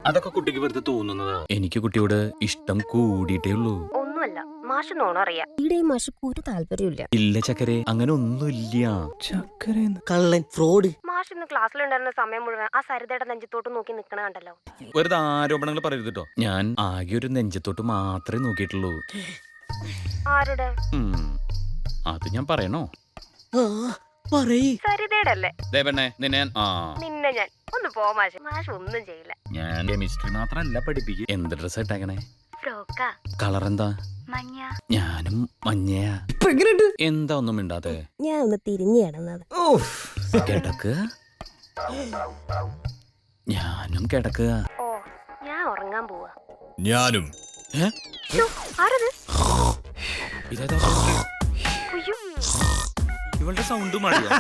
അതൊക്കെ കുട്ടിക്ക് വെറുതെ തോന്നുന്നത്. എനിക്ക് കുട്ടിയോട് ഇഷ്ടം കൂടിയിട്ടേ ഉള്ളൂ. ഒന്നുമല്ല, മാഷ് നോണറിയാം. ഇവിടെ മാഷക്ക് ഒരു താല്പര്യമില്ല. ഇല്ല ചക്കരെ, അങ്ങനെ ഒന്നുമില്ല. ചക്കര കള്ളൻ ഫ്രോഡ്. മാഷ് ഇന്ന് ക്ലാസ്സിലുണ്ടായിരുന്ന സമയം മുഴുവൻ ആ സരിതയുടെ നെഞ്ചത്തോട്ട് നോക്കി നിക്കണ കണ്ടല്ലോ. വെറുതെ ആരോപണങ്ങൾ പറയരുത് കേട്ടോ. ഞാൻ ആകെ ഒരു നെഞ്ചത്തോട്ട് മാത്രമേ നോക്കിയിട്ടുള്ളൂ. ആരുടെ? അത് ഞാൻ പറയണോ? സരിതയുടെ അല്ലേ? ദേ പെണ്ണെ, നിന്നെ നിന്നെ ഞാൻ ഒന്ന് പോ മാഷ്. മാഷ് ഒന്നും ചെയ്യില്ല. ഞാൻ കെമിസ്ട്രി മാത്രല്ല പഠിപ്പിക്കും. എന്ത് ഡ്രസ് ഇട്ടേക്കണേ? ഫ്രോക്കാ. കളർ എന്താ? മഞ്ഞ. ഞാനും മഞ്ഞയാ. എന്താ ഒന്നും മിണ്ടാത്തെ? ഞാൻ ഒന്ന് തിരിഞ്ഞു കിടന്നത്. കിടക്കുക. ഞാനും കിടക്കുക. ഓ, ഞാൻ ഉറങ്ങാൻ പോവാ. ഞാനും. ആരത്? ഇതേതാ? അയ്യോ, ഇവളുടെ സൗണ്ട് മതിയാ.